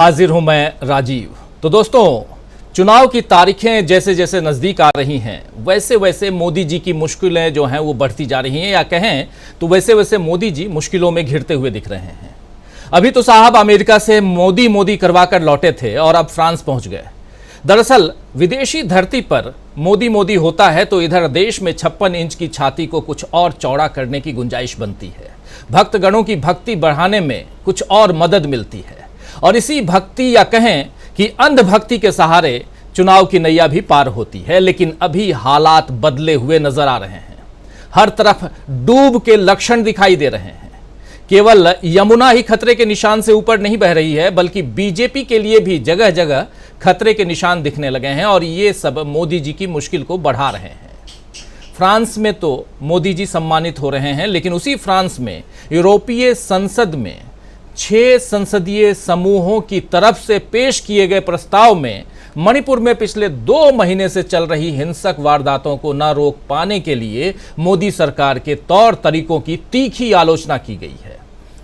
हाजिर हूं मैं राजीव। तो दोस्तों, चुनाव की तारीखें जैसे जैसे नजदीक आ रही हैं वैसे वैसे मोदी जी की मुश्किलें जो हैं वो बढ़ती जा रही हैं, या कहें तो वैसे वैसे मोदी जी मुश्किलों में घिरते हुए दिख रहे हैं। अभी तो साहब अमेरिका से मोदी मोदी करवा कर लौटे थे और अब फ्रांस पहुंच गए। दरअसल विदेशी धरती पर मोदी मोदी होता है तो इधर देश में 56 इंच की छाती को कुछ और चौड़ा करने की गुंजाइश बनती है। भक्तगणों की भक्ति बढ़ाने में कुछ और मदद मिलती है और इसी भक्ति या कहें कि अंधभक्ति के सहारे चुनाव की नैया भी पार होती है। लेकिन अभी हालात बदले हुए नजर आ रहे हैं। हर तरफ डूब के लक्षण दिखाई दे रहे हैं। केवल यमुना ही खतरे के निशान से ऊपर नहीं बह रही है, बल्कि बीजेपी के लिए भी जगह जगह खतरे के निशान दिखने लगे हैं और ये सब मोदी जी की मुश्किल को बढ़ा रहे हैं। फ्रांस में तो मोदी जी सम्मानित हो रहे हैं, लेकिन उसी फ्रांस में यूरोपीय संसद में 6 संसदीय समूहों की तरफ से पेश किए गए प्रस्ताव में मणिपुर में पिछले 2 महीने से चल रही हिंसक वारदातों को न रोक पाने के लिए मोदी सरकार के तौर तरीकों की तीखी आलोचना की गई है।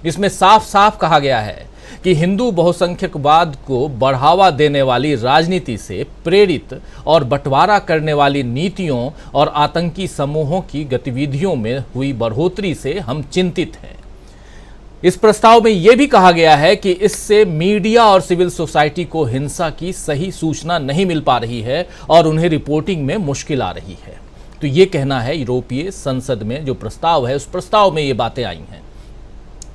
इसमें साफ साफ कहा गया है कि हिंदू बहुसंख्यकवाद को बढ़ावा देने वाली राजनीति से प्रेरित और बंटवारा करने वाली नीतियों और आतंकी समूहों की गतिविधियों में हुई बढ़ोतरी से हम चिंतित हैं। इस प्रस्ताव में यह भी कहा गया है कि इससे मीडिया और सिविल सोसाइटी को हिंसा की सही सूचना नहीं मिल पा रही है और उन्हें रिपोर्टिंग में मुश्किल आ रही है। तो ये कहना है यूरोपीय संसद में जो प्रस्ताव है, उस प्रस्ताव में ये बातें आई हैं।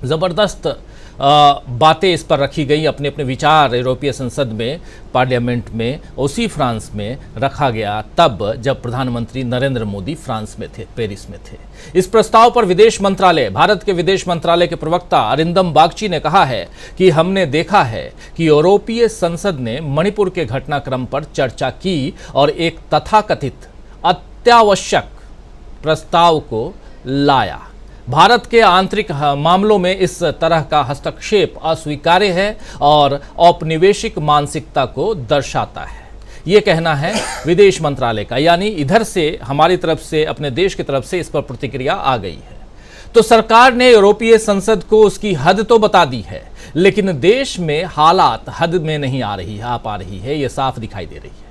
ज़बरदस्त बातें इस पर रखी गई। अपने अपने विचार यूरोपीय संसद में, पार्लियामेंट में, उसी फ्रांस में रखा गया तब जब प्रधानमंत्री नरेंद्र मोदी फ्रांस में थे, पेरिस में थे। इस प्रस्ताव पर विदेश मंत्रालय, भारत के विदेश मंत्रालय के प्रवक्ता अरिंदम बागची ने कहा है कि हमने देखा है कि यूरोपीय संसद ने मणिपुर के घटनाक्रम पर चर्चा की और एक तथाकथित अत्यावश्यक प्रस्ताव को लाया। भारत के आंतरिक मामलों में इस तरह का हस्तक्षेप अस्वीकार्य है और औपनिवेशिक मानसिकता को दर्शाता है। ये कहना है विदेश मंत्रालय का, यानी इधर से हमारी तरफ से, अपने देश की तरफ से इस पर प्रतिक्रिया आ गई है। तो सरकार ने यूरोपीय संसद को उसकी हद तो बता दी है, लेकिन देश में हालात हद में नहीं आ पा रही है, ये साफ दिखाई दे रही है।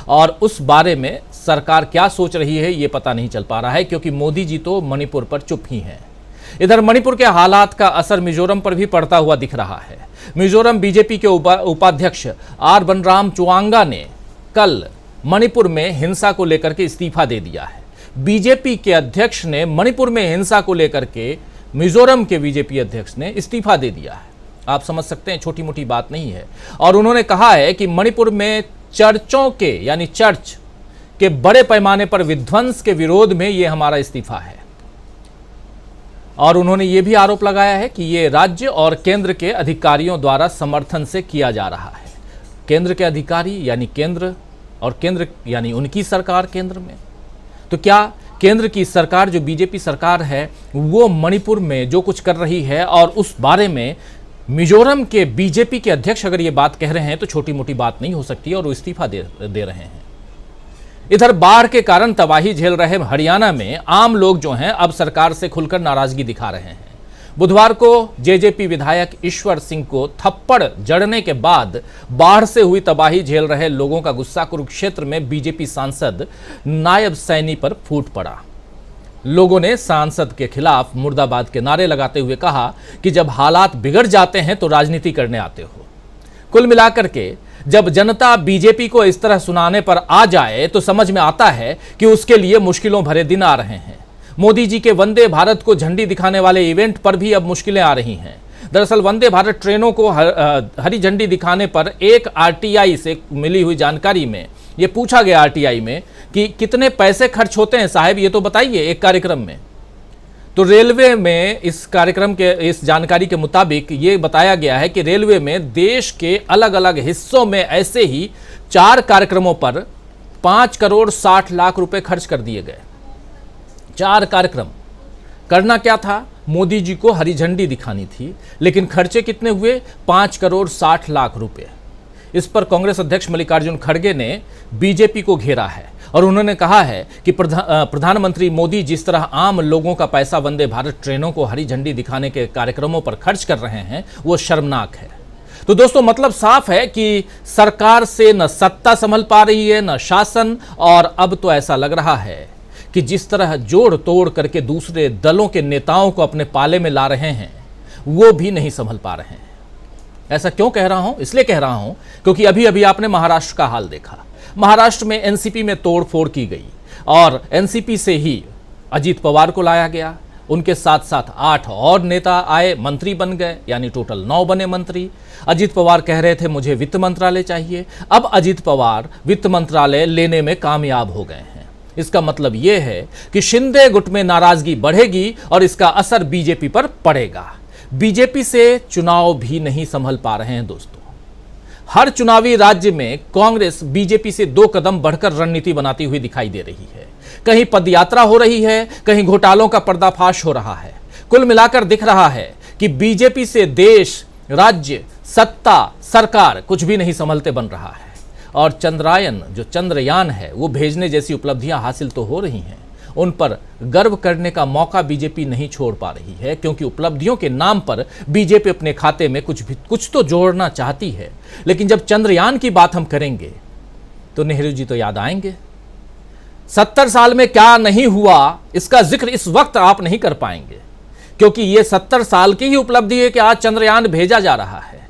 और उस बारे में सरकार क्या सोच रही है ये पता नहीं चल पा रहा है, क्योंकि मोदी जी तो मणिपुर पर चुप ही हैं। इधर मणिपुर के हालात का असर मिजोरम पर भी पड़ता हुआ दिख रहा है। मिजोरम बीजेपी के उपाध्यक्ष आर बनराम चुआंगा ने कल मणिपुर में हिंसा को लेकर के इस्तीफा दे दिया है। बीजेपी के अध्यक्ष ने मणिपुर में हिंसा को लेकर के मिजोरम के बीजेपी अध्यक्ष ने इस्तीफा दे दिया है। आप समझ सकते हैं, छोटी मोटी बात नहीं है। और उन्होंने कहा है कि मणिपुर में चर्चों के, यानी चर्च के बड़े पैमाने पर विध्वंस के विरोध में यह हमारा इस्तीफा है। और उन्होंने यह भी आरोप लगाया है कि यह राज्य और केंद्र के अधिकारियों द्वारा समर्थन से किया जा रहा है। केंद्र के अधिकारी यानी केंद्र, और केंद्र यानी उनकी सरकार केंद्र में। तो क्या केंद्र की सरकार, जो बीजेपी सरकार है, वो मणिपुर में जो कुछ कर रही है और उस बारे में मिजोरम के बीजेपी के अध्यक्ष अगर ये बात कह रहे हैं तो छोटी मोटी बात नहीं हो सकती और वो इस्तीफा दे रहे हैं। इधर बाढ़ के कारण तबाही झेल रहे हरियाणा में आम लोग जो हैं अब सरकार से खुलकर नाराजगी दिखा रहे हैं। बुधवार को जेजेपी विधायक ईश्वर सिंह को थप्पड़ जड़ने के बाद बाढ़ से हुई तबाही झेल रहे लोगों का गुस्सा कुरुक्षेत्र में बीजेपी सांसद नायब सैनी पर फूट पड़ा। लोगों ने सांसद के खिलाफ मुर्दाबाद के नारे लगाते हुए कहा कि जब हालात बिगड़ जाते हैं तो राजनीति करने आते हो। कुल मिलाकर के जब जनता बीजेपी को इस तरह सुनाने पर आ जाए तो समझ में आता है कि उसके लिए मुश्किलों भरे दिन आ रहे हैं। मोदी जी के वंदे भारत को झंडी दिखाने वाले इवेंट पर भी अब मुश्किलें आ रही हैं। दरअसल वंदे भारत ट्रेनों को हरी झंडी दिखाने पर एक आरटीआई से मिली हुई जानकारी में ये पूछा गया, आरटीआई में, कि कितने पैसे खर्च होते हैं साहब, ये तो बताइए एक कार्यक्रम में। तो रेलवे में इस कार्यक्रम के, इस जानकारी के मुताबिक ये बताया गया है कि रेलवे में देश के अलग अलग हिस्सों में ऐसे ही 4 कार्यक्रमों पर 5 करोड़ 60 लाख रुपए खर्च कर दिए गए। 4 कार्यक्रम। करना क्या था? मोदी जी को हरी झंडी दिखानी थी, लेकिन खर्चे कितने हुए? 5 करोड़ 60 लाख रुपए। इस पर कांग्रेस अध्यक्ष मल्लिकार्जुन खड़गे ने बीजेपी को घेरा है और उन्होंने कहा है कि प्रधानमंत्री मोदी जिस तरह आम लोगों का पैसा वंदे भारत ट्रेनों को हरी झंडी दिखाने के कार्यक्रमों पर खर्च कर रहे हैं वो शर्मनाक है। तो दोस्तों मतलब साफ है कि सरकार से न सत्ता संभल पा रही है न शासन, और अब तो ऐसा लग रहा है कि जिस तरह जोड़ तोड़ करके दूसरे दलों के नेताओं को अपने पाले में ला रहे हैं वो भी नहीं संभल पा रहे हैं। ऐसा क्यों कह रहा हूं? इसलिए कह रहा हूं क्योंकि अभी अभी आपने महाराष्ट्र का हाल देखा। महाराष्ट्र में एनसीपी में तोड़फोड़ की गई और एनसीपी से ही अजीत पवार को लाया गया, उनके साथ साथ 8 और नेता आए, मंत्री बन गए, यानी टोटल 9 बने मंत्री। अजीत पवार कह रहे थे मुझे वित्त मंत्रालय चाहिए, अब अजीत पवार वित्त मंत्रालय लेने में कामयाब हो गए हैं। इसका मतलब यह है कि शिंदे गुट में नाराजगी बढ़ेगी और इसका असर बीजेपी पर पड़ेगा। बीजेपी से चुनाव भी नहीं संभल पा रहे हैं दोस्तों। हर चुनावी राज्य में कांग्रेस बीजेपी से 2 कदम बढ़कर रणनीति बनाती हुई दिखाई दे रही है। कहीं पदयात्रा हो रही है, कहीं घोटालों का पर्दाफाश हो रहा है। कुल मिलाकर दिख रहा है कि बीजेपी से देश, राज्य, सत्ता, सरकार कुछ भी नहीं संभलते बन रहा है। और चंद्रायन, जो चंद्रयान है, वो भेजने जैसी उपलब्धियां हासिल तो हो रही हैं, उन पर गर्व करने का मौका बीजेपी नहीं छोड़ पा रही है, क्योंकि उपलब्धियों के नाम पर बीजेपी अपने खाते में कुछ तो जोड़ना चाहती है। लेकिन जब चंद्रयान की बात हम करेंगे तो नेहरू जी तो याद आएंगे। 70 साल में क्या नहीं हुआ इसका जिक्र इस वक्त आप नहीं कर पाएंगे, क्योंकि यह 70 साल की ही उपलब्धि है कि आज चंद्रयान भेजा जा रहा है।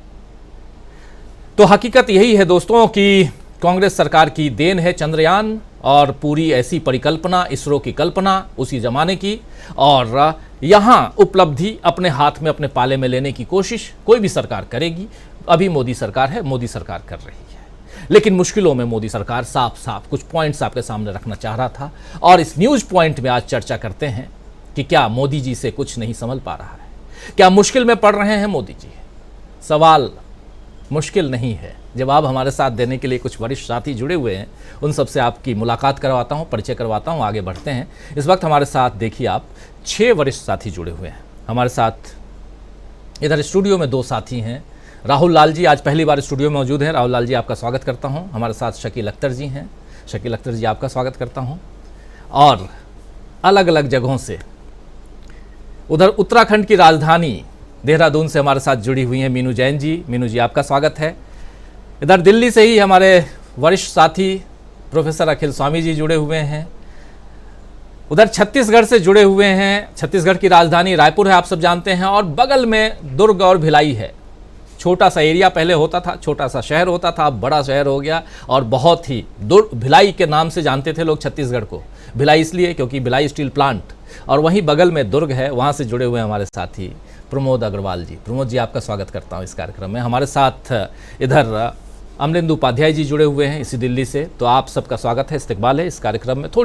तो हकीकत यही है दोस्तों कि कांग्रेस सरकार की देन है चंद्रयान, और पूरी ऐसी परिकल्पना, इसरो की कल्पना उसी जमाने की, और यहां उपलब्धि अपने हाथ में, अपने पाले में लेने की कोशिश कोई भी सरकार करेगी। अभी मोदी सरकार है, मोदी सरकार कर रही है, लेकिन मुश्किलों में मोदी सरकार साफ साफ कुछ पॉइंट्स आपके सामने रखना चाह रहा था, और इस न्यूज पॉइंट में आज चर्चा करते हैं कि क्या मोदी जी से कुछ नहीं संभल पा रहा है, क्या मुश्किल में पड़ रहे हैं मोदी जी। सवाल मुश्किल नहीं है। जवाब हमारे साथ देने के लिए कुछ वरिष्ठ साथी जुड़े हुए हैं, उन सबसे आपकी मुलाकात करवाता हूं, परिचय करवाता हूं, आगे बढ़ते हैं। इस वक्त हमारे साथ देखिए आप 6 वरिष्ठ साथी जुड़े हुए हैं हमारे साथ। इधर स्टूडियो में 2 साथी हैं। राहुल लाल जी आज पहली बार स्टूडियो में मौजूद हैं। राहुल लाल जी आपका स्वागत करता हूँ। हमारे साथ शकील अख्तर जी हैं। शकील अख्तर जी आपका स्वागत करता हूँ। और अलग अलग जगहों से उधर उत्तराखंड की राजधानी देहरादून से हमारे साथ जुड़ी हुई हैं मीनू जैन जी। मीनू जी आपका स्वागत है। इधर दिल्ली से ही हमारे वरिष्ठ साथी प्रोफेसर अखिल स्वामी जी जुड़े हुए हैं। उधर छत्तीसगढ़ से जुड़े हुए हैं। छत्तीसगढ़ की राजधानी रायपुर है, आप सब जानते हैं, और बगल में दुर्ग और भिलाई है। छोटा सा एरिया पहले होता था, छोटा सा शहर होता था, अब बड़ा शहर हो गया, और बहुत ही भिलाई के नाम से जानते थे लोग छत्तीसगढ़ को। भिलाई इसलिए क्योंकि भिलाई स्टील प्लांट, और वहीं बगल में दुर्ग है, वहाँ से जुड़े हुए हमारे साथी प्रमोद अग्रवाल जी। प्रमोद जी आपका स्वागत करता हूँ इस कार्यक्रम में। हमारे साथ इधर अमरेंदु उपाध्याय जी जुड़े हुए हैं इसी दिल्ली से, तो आप सबका स्वागत है, इस्तकबाल है इस कार्यक्रम में। थोड़ी